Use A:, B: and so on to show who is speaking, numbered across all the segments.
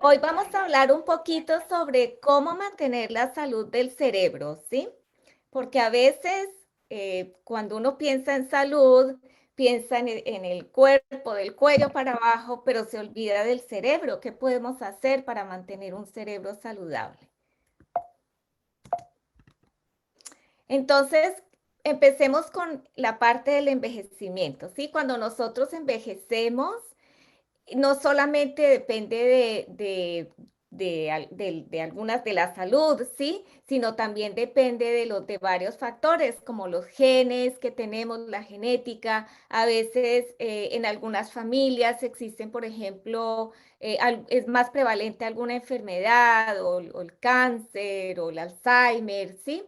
A: Hoy vamos a hablar un poquito sobre cómo mantener la salud del cerebro, ¿sí? Porque a veces cuando uno piensa en salud, piensa en el cuerpo, del cuello para abajo, pero se olvida del cerebro. ¿Qué podemos hacer para mantener un cerebro saludable? Entonces, empecemos con la parte del envejecimiento, ¿sí? Cuando nosotros envejecemos, no solamente depende de algunas de la salud, ¿sí? Sino también depende de varios factores, como los genes que tenemos, la genética. A veces en algunas familias existen, por ejemplo, es más prevalente alguna enfermedad o el cáncer o el Alzheimer, ¿sí?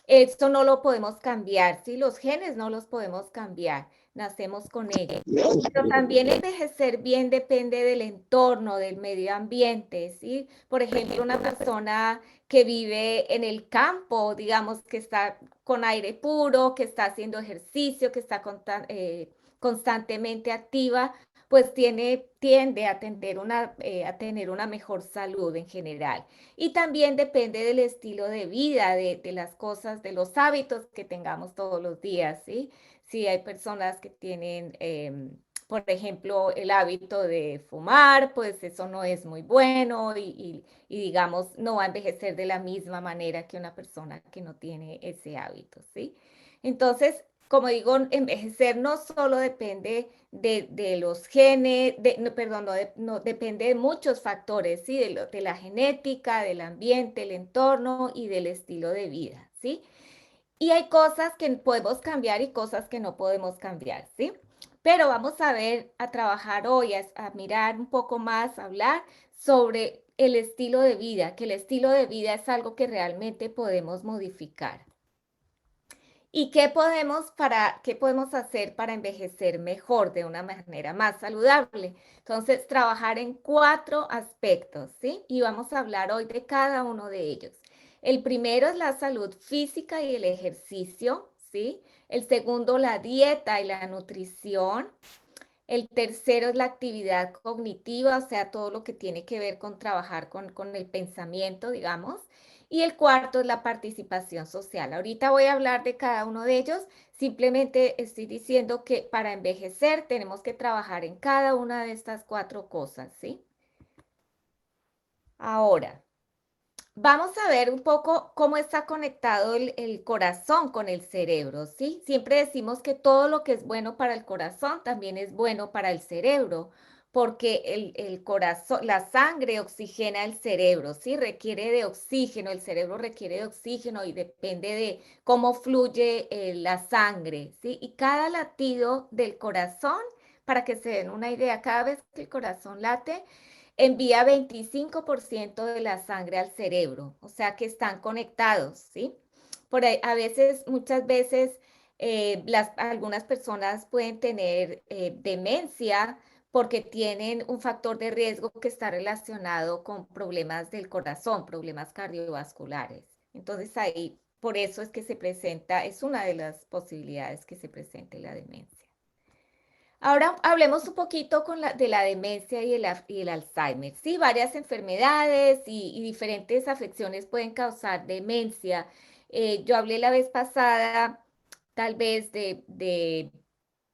A: Esto no lo podemos cambiar, ¿sí? Los genes no los podemos cambiar, nacemos con ellos. Pero también envejecer bien depende del entorno, del medio ambiente, ¿sí? Por ejemplo, una persona que vive en el campo, digamos, que está con aire puro, que está haciendo ejercicio, que está constantemente activa, pues tiende a tener una mejor salud en general. Y también depende del estilo de vida, de las cosas, de los hábitos que tengamos todos los días, ¿sí? Si hay personas que tienen por ejemplo, el hábito de fumar, pues eso no es muy bueno y digamos, no va a envejecer de la misma manera que una persona que no tiene ese hábito, ¿sí? Entonces, como digo, envejecer no solo depende de los genes, no, perdón, no, depende de muchos factores, ¿sí? De la genética, del ambiente, el entorno y del estilo de vida, ¿sí? Y hay cosas que podemos cambiar y cosas que no podemos cambiar, ¿sí? Pero vamos a ver, a trabajar hoy, a mirar un poco más, a hablar sobre el estilo de vida, que el estilo de vida es algo que realmente podemos modificar. ¿Y qué podemos hacer para envejecer mejor, de una manera más saludable? Entonces, trabajar en 4 aspectos, ¿sí? Y vamos a hablar hoy de cada uno de ellos. El primero es la salud física y el ejercicio, ¿sí? El segundo, la dieta y la nutrición. El tercero es la actividad cognitiva, o sea, todo lo que tiene que ver con trabajar con el pensamiento, digamos. Y el cuarto es la participación social. Ahorita voy a hablar de cada uno de ellos. Simplemente estoy diciendo que para envejecer tenemos que trabajar en cada una de estas 4 cosas, ¿sí? Ahora, vamos a ver un poco cómo está conectado el corazón con el cerebro, ¿sí? Siempre decimos que todo lo que es bueno para el corazón también es bueno para el cerebro, porque el corazón, la sangre oxigena el cerebro, ¿sí? Requiere de oxígeno, el cerebro requiere de oxígeno y depende de cómo fluye la sangre, ¿sí? Y cada latido del corazón, para que se den una idea, cada vez que el corazón late, envía 25% de la sangre al cerebro, o sea que están conectados, ¿sí? Por ahí, muchas veces, algunas personas pueden tener demencia porque tienen un factor de riesgo que está relacionado con problemas del corazón, problemas cardiovasculares. Entonces ahí, por eso es que se presenta, es una de las posibilidades que se presente la demencia. Ahora hablemos un poquito de la demencia y el Alzheimer. Sí, varias enfermedades y diferentes afecciones pueden causar demencia. Yo hablé la vez pasada tal vez de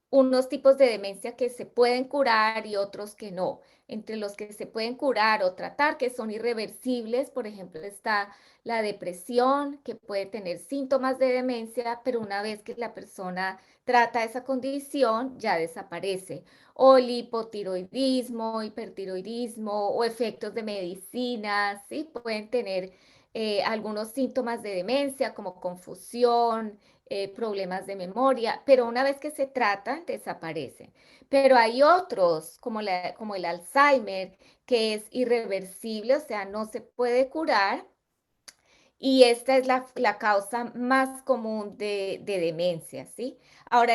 A: unos tipos de demencia que se pueden curar y otros que no. Entre los que se pueden curar o tratar, que son irreversibles, por ejemplo, está la depresión, que puede tener síntomas de demencia, pero una vez que la persona trata esa condición, ya desaparece. O el hipotiroidismo, hipertiroidismo o efectos de medicinas, ¿sí? Pueden tener algunos síntomas de demencia como confusión, problemas de memoria, pero una vez que se tratan, desaparecen. Pero hay otros, como el Alzheimer, que es irreversible, o sea, no se puede curar. Y esta es la causa más común de demencia, ¿sí? Ahora,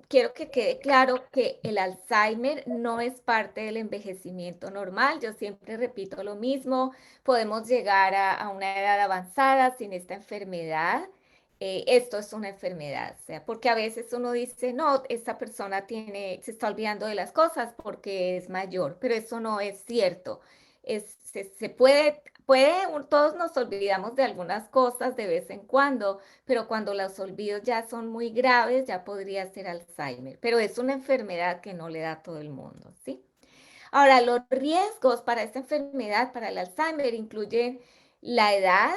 A: quiero que quede claro que el Alzheimer no es parte del envejecimiento normal. Yo siempre repito lo mismo. Podemos llegar a una edad avanzada sin esta enfermedad. Esto es una enfermedad, o sea, porque a veces uno dice, no, esta persona se está olvidando de las cosas porque es mayor, pero eso no es cierto. se todos nos olvidamos de algunas cosas de vez en cuando, pero cuando los olvidos ya son muy graves, ya podría ser Alzheimer, pero es una enfermedad que no le da a todo el mundo, ¿sí? Ahora, los riesgos para esta enfermedad, para el Alzheimer, incluyen la edad.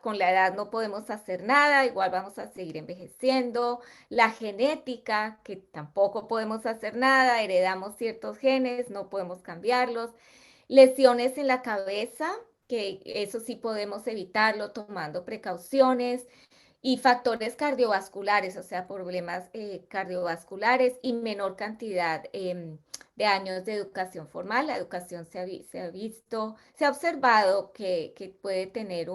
A: Con la edad no podemos hacer nada, igual vamos a seguir envejeciendo. La genética, que tampoco podemos hacer nada, heredamos ciertos genes, no podemos cambiarlos. Lesiones en la cabeza, que eso sí podemos evitarlo tomando precauciones y factores cardiovasculares, o sea, problemas cardiovasculares y menor cantidad de años de educación formal. La educación se ha visto, se ha observado que puede tener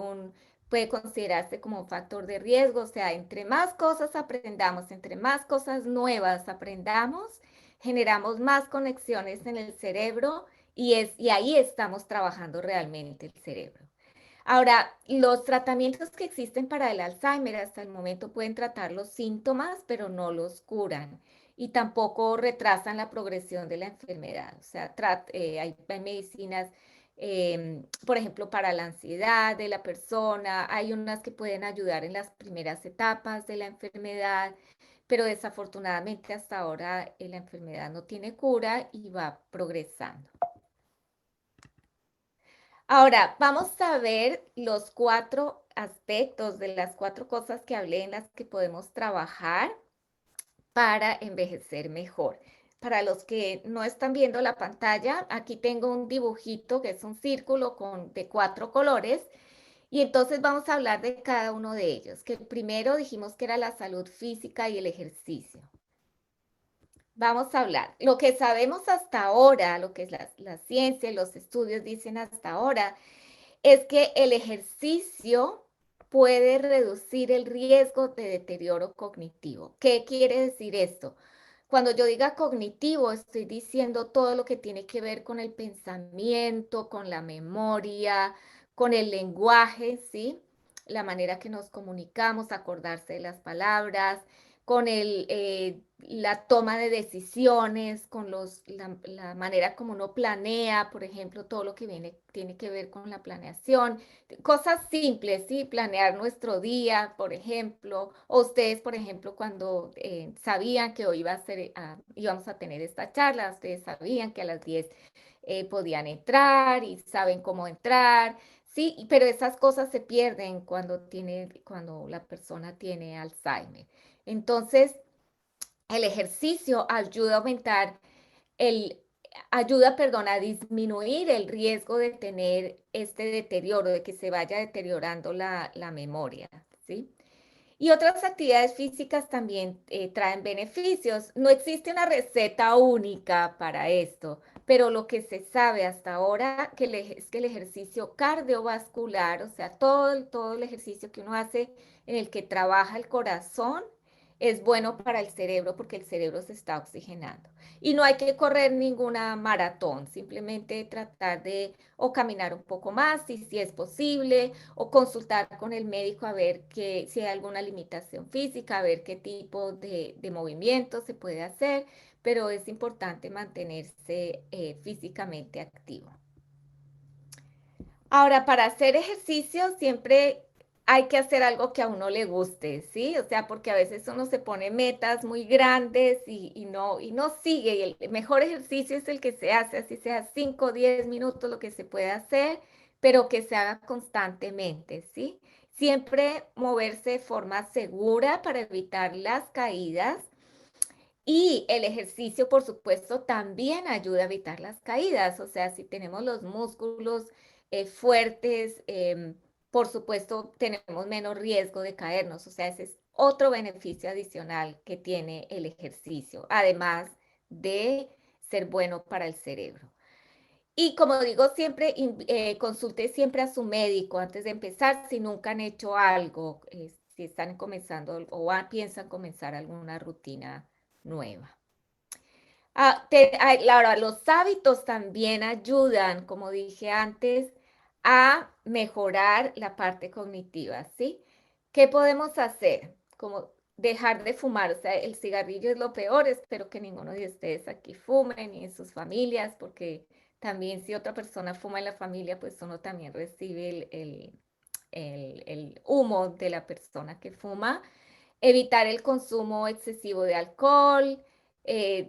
A: puede considerarse como un factor de riesgo, o sea, entre más cosas aprendamos, entre más cosas nuevas aprendamos, generamos más conexiones en el cerebro y ahí estamos trabajando realmente el cerebro. Ahora, los tratamientos que existen para el Alzheimer hasta el momento pueden tratar los síntomas, pero no los curan y tampoco retrasan la progresión de la enfermedad. O sea, hay medicinas, por ejemplo, para la ansiedad de la persona, hay unas que pueden ayudar en las primeras etapas de la enfermedad, pero desafortunadamente hasta ahora la enfermedad no tiene cura y va progresando. Ahora, vamos a ver los 4 aspectos de las 4 cosas que hablé en las que podemos trabajar para envejecer mejor. Para los que no están viendo la pantalla, aquí tengo un dibujito que es un círculo de 4 colores y entonces vamos a hablar de cada uno de ellos. Que el primero dijimos que era la salud física y el ejercicio. Vamos a hablar. Lo que sabemos hasta ahora, lo que es la ciencia y los estudios dicen hasta ahora, es que el ejercicio puede reducir el riesgo de deterioro cognitivo. ¿Qué quiere decir esto? Cuando yo diga cognitivo, estoy diciendo todo lo que tiene que ver con el pensamiento, con la memoria, con el lenguaje, ¿sí? La manera que nos comunicamos, acordarse de las palabras, con la toma de decisiones, con la manera como uno planea, por ejemplo, todo lo que tiene que ver con la planeación, cosas simples, ¿sí? Planear nuestro día, por ejemplo, o ustedes, por ejemplo, cuando sabían que hoy íbamos a tener esta charla, ustedes sabían que a las 10 podían entrar y saben cómo entrar, ¿sí? Pero esas cosas se pierden cuando la persona tiene Alzheimer. Entonces, el ejercicio el, perdón, a disminuir el riesgo de tener este deterioro, de que se vaya deteriorando la memoria, ¿sí? Y otras actividades físicas también traen beneficios. No existe una receta única para esto, pero lo que se sabe hasta ahora es que el ejercicio cardiovascular, o sea, todo el ejercicio que uno hace en el que trabaja el corazón, es bueno para el cerebro porque el cerebro se está oxigenando. Y no hay que correr ninguna maratón, simplemente tratar de o caminar un poco más, si es posible, o consultar con el médico a ver si hay alguna limitación física, a ver qué tipo de movimiento se puede hacer, pero es importante mantenerse físicamente activo. Ahora, para hacer ejercicio siempre hay que hacer algo que a uno le guste, ¿sí? O sea, porque a veces uno se pone metas muy grandes y no sigue. Y el mejor ejercicio es el que se hace, así sea 5 o 10 minutos lo que se puede hacer, pero que se haga constantemente, ¿sí? Siempre moverse de forma segura para evitar las caídas y el ejercicio, por supuesto, también ayuda a evitar las caídas. O sea, si tenemos los músculos fuertes, por supuesto, tenemos menos riesgo de caernos. O sea, ese es otro beneficio adicional que tiene el ejercicio, además de ser bueno para el cerebro. Y como digo siempre, consulte siempre a su médico antes de empezar si nunca han hecho algo, si están comenzando o piensan comenzar alguna rutina nueva. Laura, los hábitos también ayudan, como dije antes, a mejorar la parte cognitiva, ¿sí? ¿Qué podemos hacer? Como dejar de fumar, o sea, el cigarrillo es lo peor, espero que ninguno de ustedes aquí fume, ni en sus familias, porque también si otra persona fuma en la familia, pues uno también recibe el humo de la persona que fuma. Evitar el consumo excesivo de alcohol,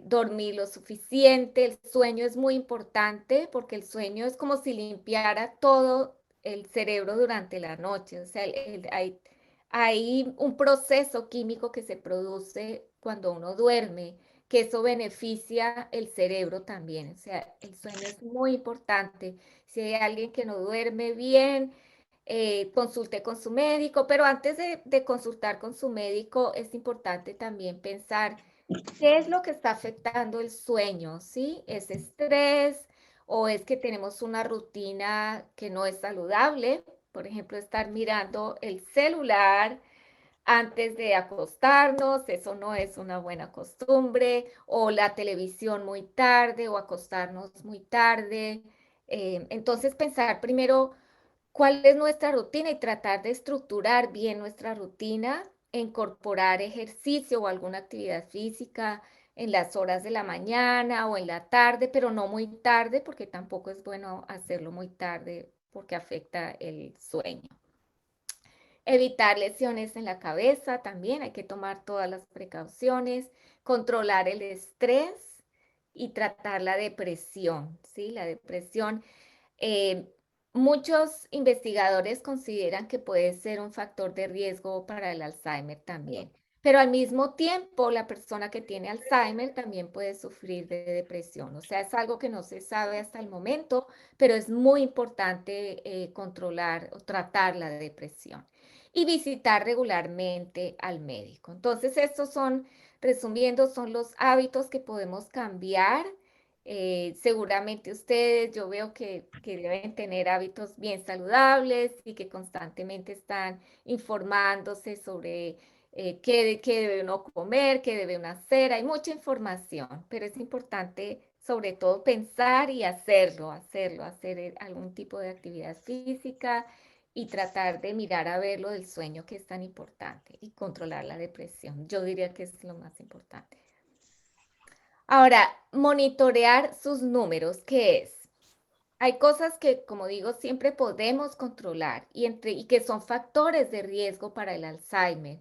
A: dormir lo suficiente. El sueño es muy importante porque el sueño es como si limpiara todo el cerebro durante la noche. O sea, hay un proceso químico que se produce cuando uno duerme, que eso beneficia el cerebro también. O sea, el sueño es muy importante. Si hay alguien que no duerme bien, consulte con su médico, pero antes de consultar con su médico es importante también pensar qué es lo que está afectando el sueño, ¿sí? ¿Es estrés o es que tenemos una rutina que no es saludable? Por ejemplo, estar mirando el celular antes de acostarnos, eso no es una buena costumbre, o la televisión muy tarde o acostarnos muy tarde. Entonces, pensar primero cuál es nuestra rutina y tratar de estructurar bien nuestra rutina, incorporar ejercicio o alguna actividad física en las horas de la mañana o en la tarde, pero no muy tarde porque tampoco es bueno hacerlo muy tarde porque afecta el sueño. Evitar lesiones en la cabeza también, hay que tomar todas las precauciones, controlar el estrés y tratar la depresión, ¿sí? La depresión eh, muchos investigadores consideran que puede ser un factor de riesgo para el Alzheimer también, pero al mismo tiempo la persona que tiene Alzheimer también puede sufrir de depresión. O sea, es algo que no se sabe hasta el momento, pero es muy importante controlar o tratar la depresión y visitar regularmente al médico. Entonces, estos son, resumiendo, son los hábitos que podemos cambiar. Seguramente ustedes, yo veo que deben tener hábitos bien saludables y que constantemente están informándose sobre qué debe uno comer, qué debe uno hacer. Hay mucha información, pero es importante sobre todo pensar y hacerlo, hacer algún tipo de actividad física y tratar de mirar a ver lo del sueño que es tan importante y controlar la depresión. Yo diría que es lo más importante. Ahora, monitorear sus números, ¿qué es? Hay cosas que, como digo, siempre podemos controlar y que son factores de riesgo para el Alzheimer,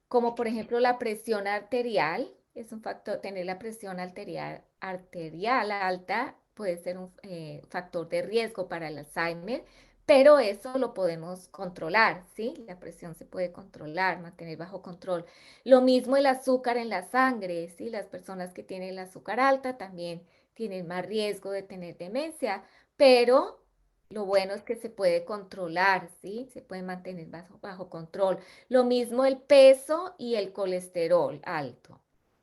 A: como por ejemplo la presión arterial, es un factor, tener la presión arterial alta puede ser un factor de riesgo para el Alzheimer, pero eso lo podemos controlar, ¿sí? La presión se puede controlar, mantener bajo control. Lo mismo el azúcar en la sangre, ¿sí? Las personas que tienen el azúcar alta también tienen más riesgo de tener demencia, pero lo bueno es que se puede controlar, ¿sí? Se puede mantener bajo control. Lo mismo el peso y el colesterol alto.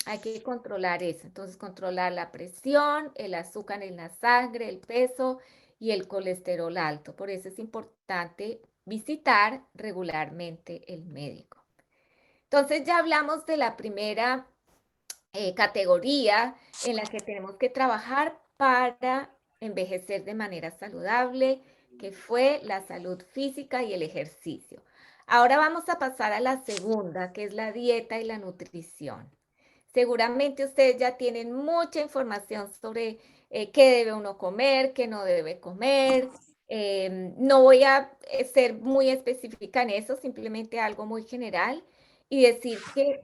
A: Hay que controlar eso. Entonces, controlar la presión, el azúcar en la sangre, el peso y el colesterol alto. Por eso es importante visitar regularmente el médico. Entonces, ya hablamos de la primera categoría en la que tenemos que trabajar para envejecer de manera saludable, que fue la salud física y el ejercicio. Ahora vamos a pasar a la segunda, que es la dieta y la nutrición. Seguramente ustedes ya tienen mucha información sobre qué debe uno comer, qué no debe comer. No voy a ser muy específica en eso, simplemente algo muy general y decir que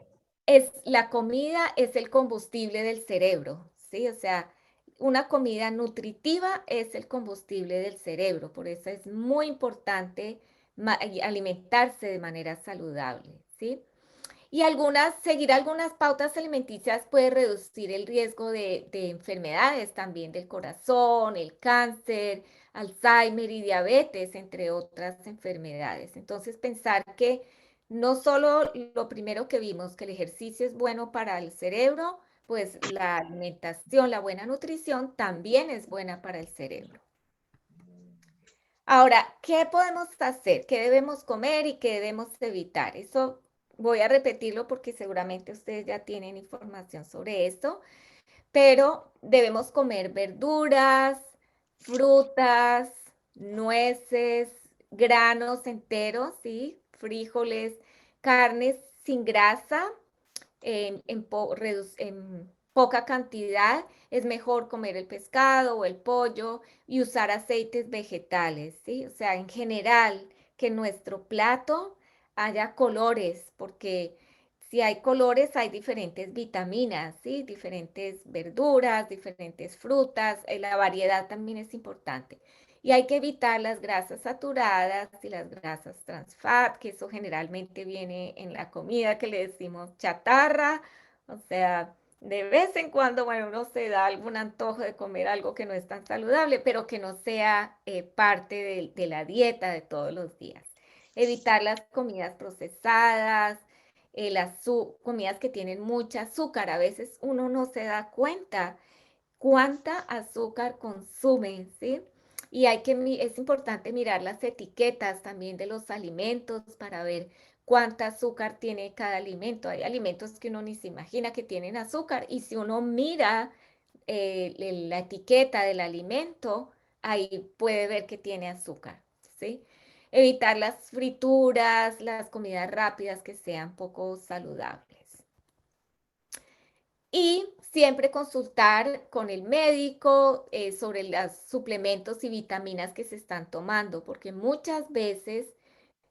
A: la comida es el combustible del cerebro, ¿sí? O sea, una comida nutritiva es el combustible del cerebro, por eso es muy importante alimentarse de manera saludable, ¿sí? Y seguir algunas pautas alimenticias puede reducir el riesgo de enfermedades también del corazón, el cáncer, Alzheimer y diabetes, entre otras enfermedades. Entonces, pensar que no solo lo primero que vimos, que el ejercicio es bueno para el cerebro, pues la alimentación, la buena nutrición también es buena para el cerebro. Ahora, ¿qué podemos hacer? ¿Qué debemos comer y qué debemos evitar? Eso voy a repetirlo porque seguramente ustedes ya tienen información sobre esto, pero debemos comer verduras, frutas, nueces, granos enteros, ¿sí? Frijoles, carnes sin grasa, en poca cantidad, es mejor comer el pescado o el pollo y usar aceites vegetales, ¿sí? O sea, en general, que en nuestro plato haya colores, porque si hay colores hay diferentes vitaminas, ¿sí? Diferentes verduras, diferentes frutas, la variedad también es importante. Y hay que evitar las grasas saturadas y las grasas trans fat, que eso generalmente viene en la comida que le decimos chatarra, o sea, de vez en cuando, bueno, uno se da algún antojo de comer algo que no es tan saludable, pero que no sea parte de la dieta de todos los días. Evitar las comidas procesadas, comidas que tienen mucha azúcar. A veces uno no se da cuenta cuánta azúcar consumen, ¿sí? Y es importante mirar las etiquetas también de los alimentos para ver cuánta azúcar tiene cada alimento. Hay alimentos que uno ni se imagina que tienen azúcar y si uno mira la etiqueta del alimento, ahí puede ver que tiene azúcar, ¿sí? Evitar las frituras, las comidas rápidas que sean poco saludables. Y siempre consultar con el médico sobre los suplementos y vitaminas que se están tomando, porque muchas veces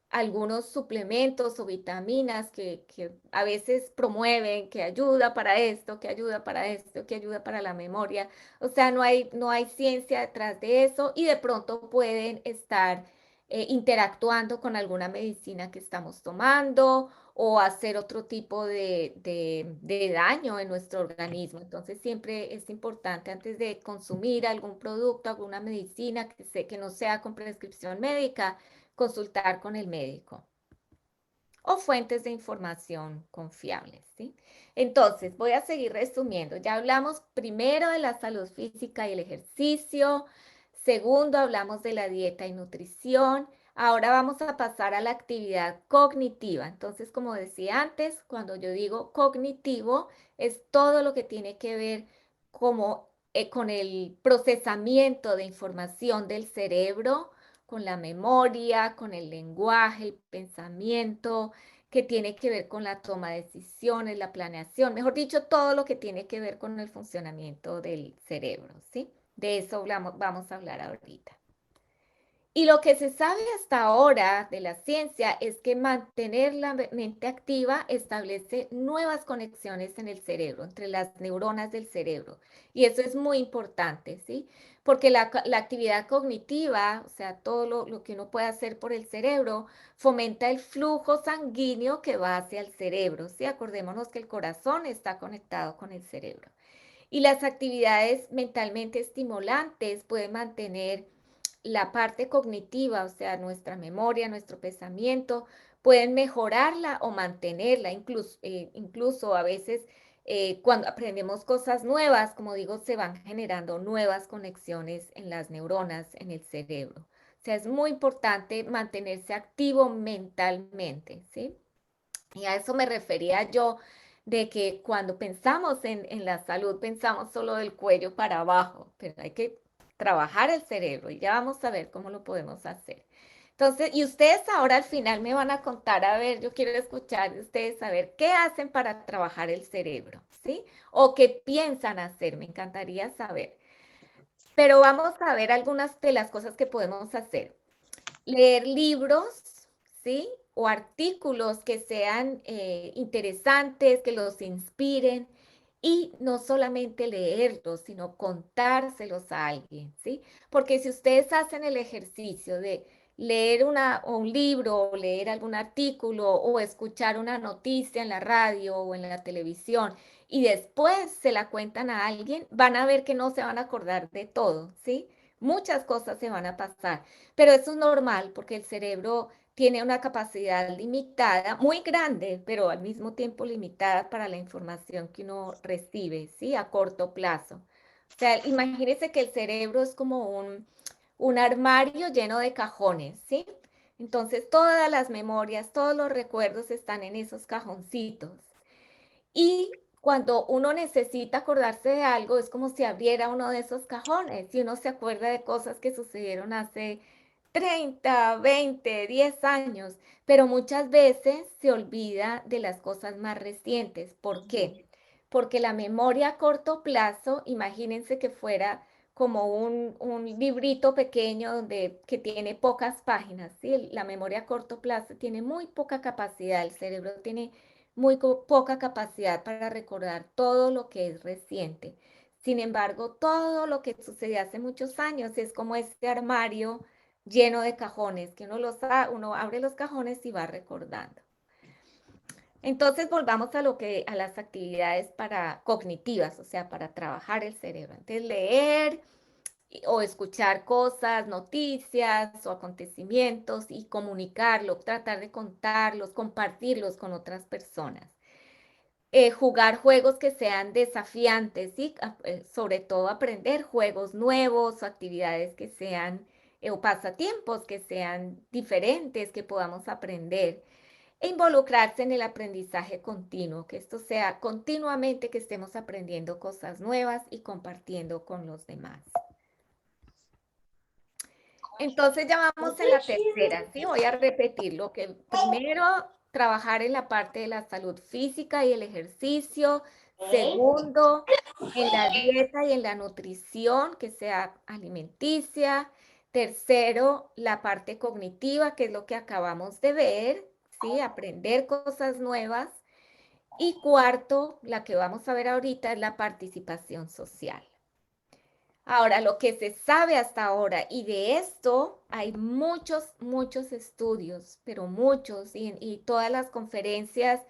A: algunos suplementos o vitaminas que a veces promueven, que ayuda para esto, que ayuda para esto, que ayuda para la memoria. O sea, no hay ciencia detrás de eso y de pronto pueden estar interactuando con alguna medicina que estamos tomando o hacer otro tipo de daño en nuestro organismo. Entonces, siempre es importante antes de consumir algún producto, alguna medicina que no sea con prescripción médica, consultar con el médico o fuentes de información confiables, ¿sí? Entonces, voy a seguir resumiendo. Ya hablamos primero de la salud física y el ejercicio. Segundo, hablamos de la dieta y nutrición. Ahora vamos a pasar a la actividad cognitiva. Entonces, como decía antes, cuando yo digo cognitivo, es todo lo que tiene que ver con el procesamiento de información del cerebro, con la memoria, con el lenguaje, el pensamiento, que tiene que ver con la toma de decisiones, la planeación, mejor dicho, todo lo que tiene que ver con el funcionamiento del cerebro, ¿sí? De eso vamos a hablar ahorita. Y lo que se sabe hasta ahora de la ciencia es que mantener la mente activa establece nuevas conexiones en el cerebro, entre las neuronas del cerebro. Y eso es muy importante, ¿sí? Porque la actividad cognitiva, o sea, todo lo que uno puede hacer por el cerebro, fomenta el flujo sanguíneo que va hacia el cerebro, ¿sí? Acordémonos que el corazón está conectado con el cerebro. Y las actividades mentalmente estimulantes pueden mantener la parte cognitiva, o sea, nuestra memoria, nuestro pensamiento, pueden mejorarla o mantenerla, incluso a veces cuando aprendemos cosas nuevas, como digo, se van generando nuevas conexiones en las neuronas, en el cerebro. O sea, es muy importante mantenerse activo mentalmente, ¿sí? Y a eso me refería yo, de que cuando pensamos en la salud, pensamos solo del cuello para abajo, pero hay que trabajar el cerebro y ya vamos a ver cómo lo podemos hacer. Entonces, y ustedes ahora al final me van a contar, a ver, yo quiero escuchar de ustedes, a ver qué hacen para trabajar el cerebro, ¿sí? O qué piensan hacer, me encantaría saber. Pero vamos a ver algunas de las cosas que podemos hacer. Leer libros, ¿sí? O artículos que sean interesantes, que los inspiren. Y no solamente leerlos, sino contárselos a alguien, ¿sí? Porque si ustedes hacen el ejercicio de leer un libro, o leer algún artículo, o escuchar una noticia en la radio o en la televisión, y después se la cuentan a alguien, van a ver que no se van a acordar de todo, ¿sí? Muchas cosas se van a pasar. Pero eso es normal porque el cerebro tiene una capacidad limitada, muy grande, pero al mismo tiempo limitada para la información que uno recibe, ¿sí? A corto plazo. O sea, imagínese que el cerebro es como un armario lleno de cajones, ¿sí? Entonces todas las memorias, todos los recuerdos están en esos cajoncitos. Y cuando uno necesita acordarse de algo, es como si abriera uno de esos cajones y uno se acuerda de cosas que sucedieron hace 30, 20, 10 años, pero muchas veces se olvida de las cosas más recientes. ¿Por qué? porque la memoria a corto plazo, imagínense que fuera como un librito pequeño que tiene pocas páginas, ¿sí? La memoria a corto plazo tiene muy poca capacidad, el cerebro tiene muy poca capacidad para recordar todo lo que es reciente. Sin embargo, todo lo que sucedió hace muchos años es como este armario lleno de cajones, que uno abre los cajones y va recordando. Entonces volvamos a las actividades para cognitivas, o sea, para trabajar el cerebro. Entonces leer o escuchar cosas, noticias o acontecimientos y comunicarlo, tratar de contarlos, compartirlos con otras personas. Jugar juegos que sean desafiantes, ¿sí? Sobre todo aprender juegos nuevos o actividades que sean, o pasatiempos que sean diferentes, que podamos aprender. E involucrarse en el aprendizaje continuo, que esto sea continuamente que estemos aprendiendo cosas nuevas y compartiendo con los demás. Entonces ya vamos en la tercera, ¿sí? Voy a repetir lo que primero, trabajar en la parte de la salud física y el ejercicio. Segundo, en la dieta y en la nutrición, que sea alimenticia. Tercero, la parte cognitiva, que es lo que acabamos de ver, ¿sí? Aprender cosas nuevas. Y cuarto, la que vamos a ver ahorita es la participación social. Ahora, lo que se sabe hasta ahora, y de esto hay muchos estudios, pero muchos, y todas las conferencias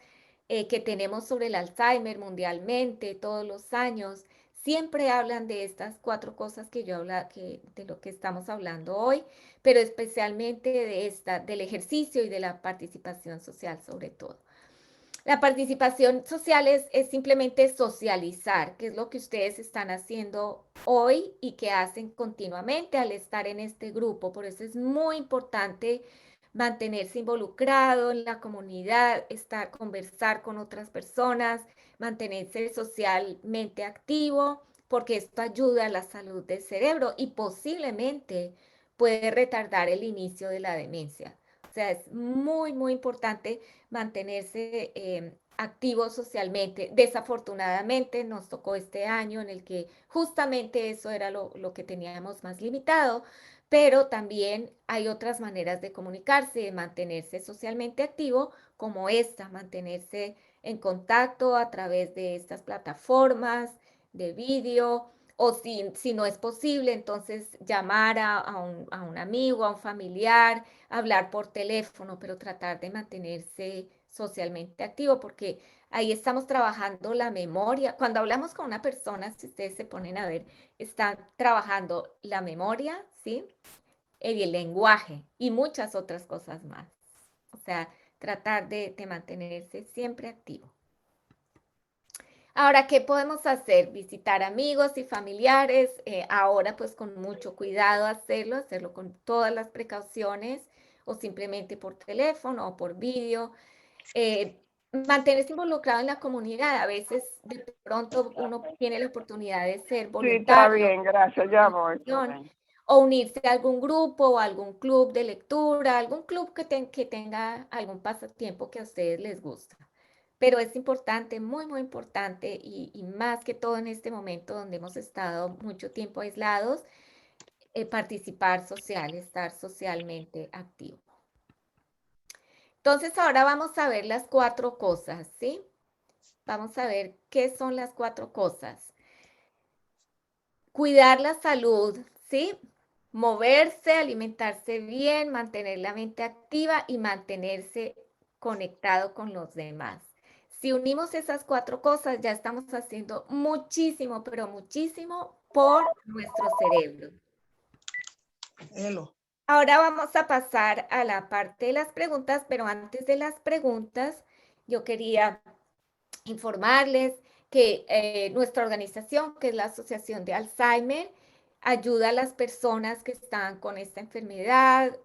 A: que tenemos sobre el Alzheimer mundialmente, todos los años, siempre hablan de estas cuatro cosas que yo habla, de lo que estamos hablando hoy, pero especialmente del ejercicio y de la participación social sobre todo. La participación social es simplemente socializar, que es lo que ustedes están haciendo hoy y que hacen continuamente al estar en este grupo. Por eso es muy importante mantenerse involucrado en la comunidad, conversar con otras personas, mantenerse socialmente activo, porque esto ayuda a la salud del cerebro y posiblemente puede retardar el inicio de la demencia. O sea, es muy importante mantenerse activos socialmente. Desafortunadamente nos tocó este año en el que justamente eso era lo que teníamos más limitado, pero también hay otras maneras de comunicarse, de mantenerse socialmente activo, como esta, mantenerse en contacto a través de estas plataformas de vídeo, o si no es posible, entonces llamar a un amigo, a un familiar, hablar por teléfono, pero tratar de mantenerse socialmente activo, porque ahí estamos trabajando la memoria. Cuando hablamos con una persona, si ustedes se ponen a ver, están trabajando la memoria, ¿sí? Y el lenguaje y muchas otras cosas más. O sea, tratar de mantenerse siempre activo. Ahora, ¿qué podemos hacer? Visitar amigos y familiares, ahora pues con mucho cuidado hacerlo con todas las precauciones o simplemente por teléfono o por vídeo. Eh, Mantenerse involucrado en la comunidad. A veces de pronto uno tiene la oportunidad de ser
B: Sí, está
A: voluntario
B: bien, gracias, ya voy.
A: o unirse a algún grupo o algún club de lectura, algún club que tenga algún pasatiempo que a ustedes les gusta. Pero es importante, muy importante, y más que todo en este momento donde hemos estado mucho tiempo aislados, participar social, estar socialmente activo. Entonces ahora vamos a ver las cuatro cosas, ¿sí? Vamos a ver qué son las cuatro cosas. Cuidar la salud, ¿sí? Moverse, alimentarse bien, mantener la mente activa y mantenerse conectado con los demás. Si unimos esas cuatro cosas, ya estamos haciendo muchísimo, pero muchísimo por nuestro cerebro.
C: Hello.
A: Ahora vamos a pasar a la parte de las preguntas, pero antes de las preguntas, yo quería informarles que nuestra organización, que es la Asociación de Alzheimer, ayuda a las personas que están con esta enfermedad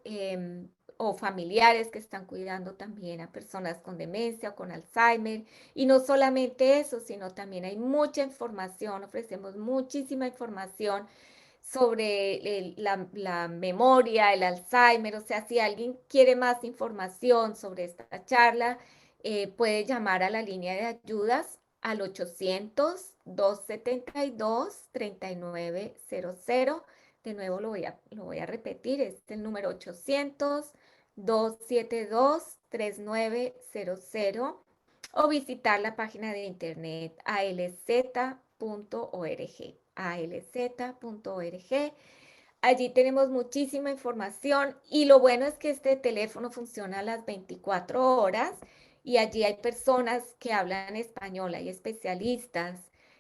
A: o familiares que están cuidando también a personas con demencia o con Alzheimer. Y no solamente eso, sino también hay mucha información, ofrecemos muchísima información sobre la memoria, el Alzheimer. O sea, si alguien quiere más información sobre esta charla, puede llamar a la línea de ayudas al 800-272-3900. De nuevo lo voy a repetir, es el número 800-272-3900 o visitar la página de internet alz.org. alz.org. Allí tenemos muchísima información y lo bueno es que este teléfono funciona a las 24 horas y allí hay personas que hablan español, hay especialistas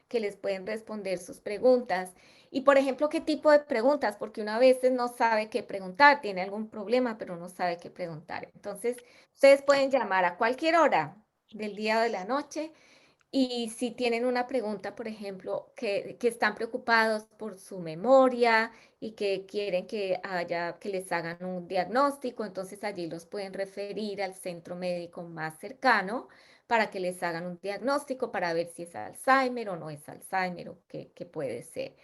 A: que les pueden responder sus preguntas. Y por ejemplo, ¿qué tipo de preguntas? Porque una vez no sabe qué preguntar, tiene algún problema, pero no sabe qué preguntar. Entonces, ustedes pueden llamar a cualquier hora del día o de la noche y si tienen una pregunta, por ejemplo, que están preocupados por su memoria y que quieren que les hagan un diagnóstico, entonces allí los pueden referir al centro médico más cercano para que les hagan un diagnóstico para ver si es Alzheimer o no es Alzheimer o qué puede ser.